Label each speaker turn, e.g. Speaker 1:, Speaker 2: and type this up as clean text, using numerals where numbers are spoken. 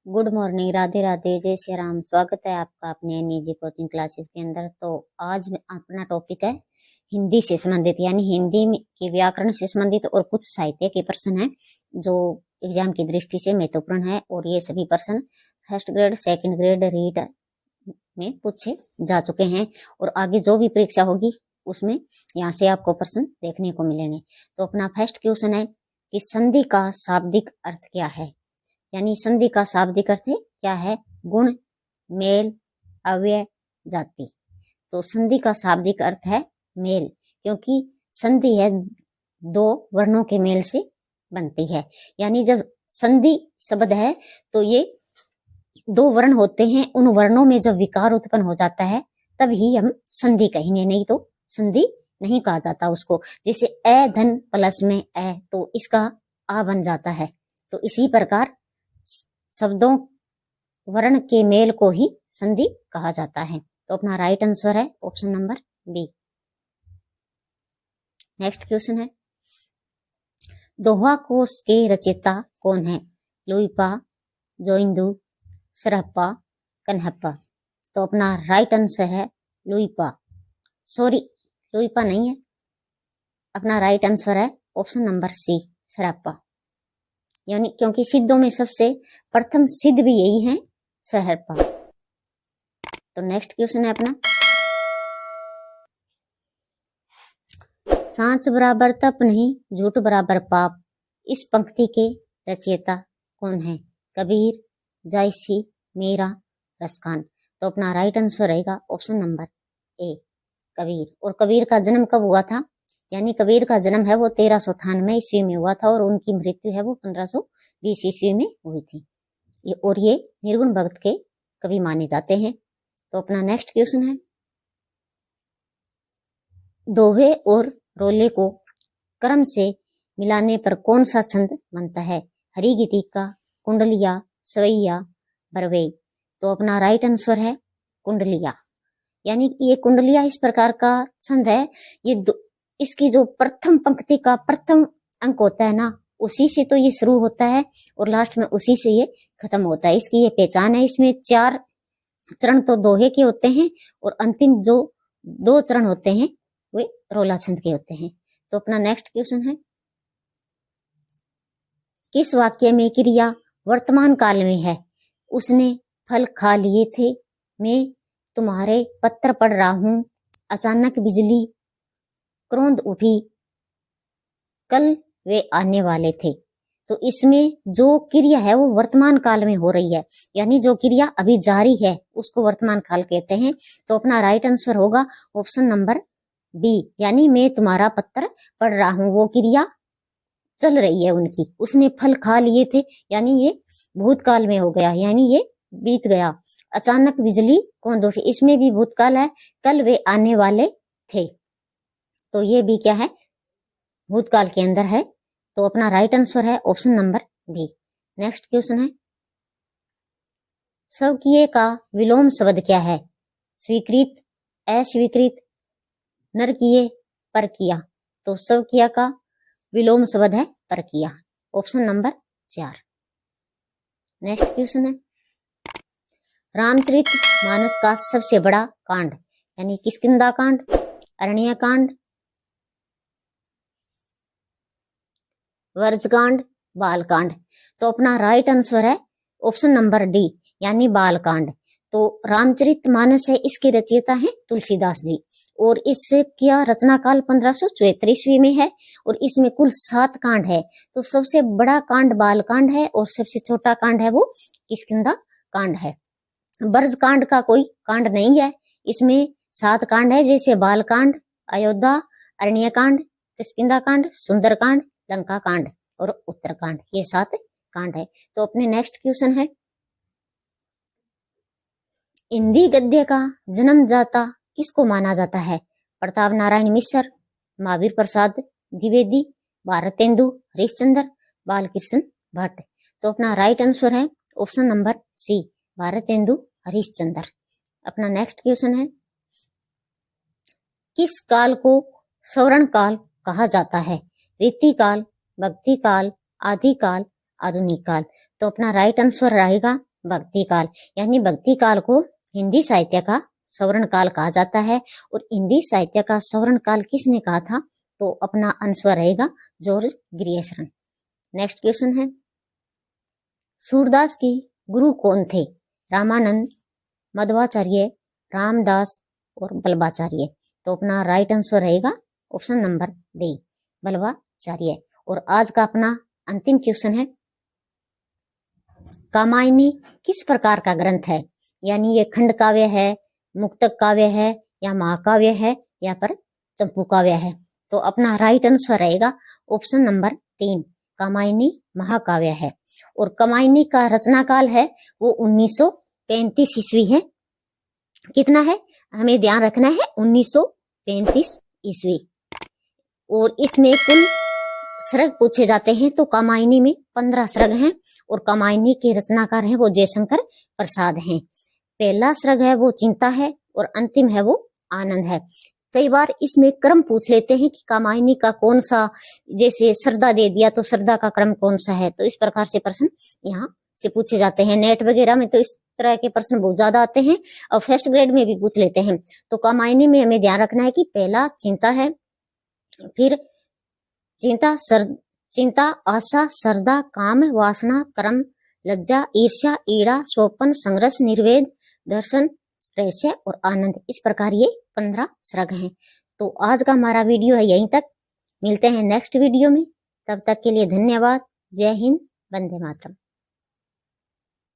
Speaker 1: Good morning, Radhe Radhe, जय श्री राम। स्वागत है आपका अपने निजी कोचिंग क्लासेस के अंदर। तो आज अपना टॉपिक है हिंदी से संबंधित, यानी हिंदी के व्याकरण से संबंधित और कुछ साहित्य के प्रश्न हैं जो एग्जाम की दृष्टि से महत्वपूर्ण है। और ये सभी प्रश्न first grade, second grade read में पूछे जा चुके हैं और आगे जो भी परीक्षा होगी उसमें यहाँ से आपको प्रश्न देखने को मिलेंगे। तो अपना फर्स्ट क्वेश्चन है कि संधि का शाब्दिक अर्थ क्या है। यानी संधि का शाब्दिक अर्थ क्या है? गुण, मेल, अव्यय, जाति। तो संधि का शाब्दिक अर्थ है मेल, क्योंकि संधि है दो वर्णों के मेल से बनती है। यानी जब संधि शब्द है तो ये दो वर्ण होते हैं, उन वर्णों में जब विकार उत्पन्न हो जाता है तब ही हम संधि कहेंगे, नहीं तो संधि नहीं कहा जाता उसको। जैसे ए धन प्लस में ए, तो इसका आ बन जाता है। तो इसी प्रकार शब्दों वर्ण के मेल को ही संधि कहा जाता है। तो अपना राइट आंसर है option number B. Next question है, दोहा कोश के रचयिता कौन है? लुईपा, जोइंदू, सरहप्पा, कन्हप्पा। तो अपना राइट आंसर है लुईपा। सॉरी, लुईपा नहीं है, अपना राइट आंसर है ऑप्शन नंबर सी, सरहप्पा। यानी क्योंकि सिद्धों में सबसे प्रथम सिद्ध भी यही है, सरहप्पा। तो नेक्स्ट क्वेश्चन है अपना, सांच बराबर तप नहीं, झूठ बराबर पाप, इस पंक्ति के रचयिता कौन है? कबीर, जायसी, मीरा, रसखान। तो अपना राइट आंसर रहेगा ऑप्शन नंबर ए, कबीर। और कबीर का जन्म कब हुआ था? यानी कबीर का जन्म है वो 1398 ईस्वी में हुआ था और उनकी मृत्यु है वो 1520 ईस्वी में हुई थी। और ये निर्गुण भक्त के कवि माने जाते हैं। तो अपना नेक्स्ट क्वेश्चन है, दोहे और रोले को क्रम से मिलाने पर कौन सा छंद बनता है? हरि गीतिका, कुंडलिया, सवैया, बरवई। तो अपना राइट आंसर है कुंडलिया। यानी ये कुंडलिया इस प्रकार का छंद है, ये इसकी जो प्रथम पंक्ति का प्रथम अंक होता है ना, उसी से तो ये शुरू होता है और लास्ट में उसी से ये खत्म होता है। इसकी ये पहचान है। इसमें 4 चरण तो दोहे के होते हैं और अंतिम जो 2 चरण होते हैं वे रोला छंद के होते हैं। तो अपना नेक्स्ट क्वेश्चन है, किस वाक्य में क्रिया वर्तमान काल में है? उसने फल खा लिए थे, मैं तुम्हारे पत्र पढ़ रहा हूं, अचानक बिजली, क्रोध उठी, कल वे आने वाले थे। तो इसमें जो क्रिया है वो वर्तमान काल में हो रही है, यानी जो क्रिया अभी जारी है उसको वर्तमान काल कहते हैं। तो अपना राइट आंसर होगा ऑप्शन नंबर बी, यानी मैं तुम्हारा पत्र पढ़ रहा हूं, वो क्रिया चल रही है उनकी। उसने फल खा लिए थे, यानी ये भूतकाल में हो गया, यानी ये बीत गया। अचानक बिजली कौन दोषी, इसमें भी भूतकाल है, कल वे आने वाले थे, तो ये भी क्या है, भूतकाल के अंदर है। तो अपना राइट आंसर है option number B. Next question है, स्वकीय का विलोम शब्द क्या है? स्वीकृत, अस्वीकृत, नरकीय, परकीय। तो स्वकीय का विलोम शब्द है परकीय, ऑप्शन नंबर 4। नेक्स्ट क्वेश्चन है, रामचरित मानस का सबसे बड़ा कांड, यानी किष्किंधा कांड, अरण्य कांड, वर्जकांड, बालकांड। तो अपना राइट आंसर है ऑप्शन नंबर डी, यानी बालकांड। तो रामचरित मानस है, इसके रचयिता है तुलसीदास जी और इससे क्या रचना काल 1574 ईस्वी में है और इसमें कुल 7 कांड है। तो सबसे बड़ा कांड बालकांड है और सबसे छोटा कांड है वो किष्किंधा कांड है। ब्रजकांड का कोई कांड नहीं है, इसमें 7 कांड है, जैसे बालकांड, अयोध्या, अरण्यकांड, किष्किंधा कांड, सुंदरकांड, लंका कांड और उत्तरकांड, ये 7 कांड है। तो अपने नेक्स्ट क्वेश्चन है, हिंदी गद्य का जन्मदाता किसको माना जाता है? प्रताप नारायण मिश्र, महावीर प्रसाद द्विवेदी, भारतेंदु हरिश्चंद्र, बालकृष्ण भट्ट। तो अपना राइट आंसर है option number C, Bharatendu Harishchandra. अपना नेक्स्ट क्वेश्चन है, किस काल को स्वर्ण काल कहा जाता है? रीतिकाल, भक्ति काल, आदिकाल, आधुनिक काल। तो अपना राइट आंसर रहेगा भक्ति काल, यानी भक्ति काल को हिंदी साहित्य का स्वर्ण काल कहा जाता है। और हिंदी साहित्य का स्वर्ण काल किसने कहा था? तो अपना आंसर रहेगा जॉर्ज ग्रियर्सन। नेक्स्ट क्वेश्चन है, सूरदास के गुरु कौन थे? रामानंद, मध्वाचार्य, रामदास और बल्लभाचार्य। तो अपना राइट आंसर रहेगा ऑप्शन नंबर डी, बल्लभाचार्य। और आज का अपना अंतिम क्वेश्चन है, कामायनी किस प्रकार का ग्रंथ है? यानी ये खंड काव्य है, मुक्तक काव्य है, या महाकाव्य है, या पर चंपू काव्य है। तो अपना राइट आंसर रहेगा ऑप्शन नंबर 3, कामायनी महाकाव्य है। और कामायनी का रचना काल है वो 1935 ईस्वी है। कितना है? हमें ध्यान रखना है 1935 ईस्वी। और इसमें कुल सर्ग पूछे जाते हैं, तो कामायनी में 15 सर्ग हैं। और कामायनी के रचनाकार हैं वो जयशंकर प्रसाद हैं। पहला सर्ग है वो चिंता है, और अंतिम है वो आनंद है। कई बार इसमें क्रम पूछ लेते हैं कि कामायनी का कौन सा, जैसे श्रद्धा दे दिया तो श्रद्धा का क्रम कौन सा है। तो इस प्रकार से प्रश्न यहाँ से पूछे जाते हैं। नेट वगैरह में तो इस तरह के प्रश्न बहुत ज्यादा आते हैं, और फर्स्ट ग्रेड में भी पूछ लेते हैं। तो कामायनी में हमें ध्यान रखना है कि पहला चिंता है, फिर चिंता, आशा, श्रद्धा, काम, वासना, कर्म, लज्जा, ईर्ष्या, ईड़ा, स्वपन, संघर्ष, निर्वेद, दर्शन, रहस्य और आनंद। इस प्रकार ये 15 सर्ग हैं। तो आज का हमारा वीडियो है यहीं तक। मिलते हैं नेक्स्ट वीडियो में, तब तक के लिए धन्यवाद। जय हिंद, वंदे मातरम।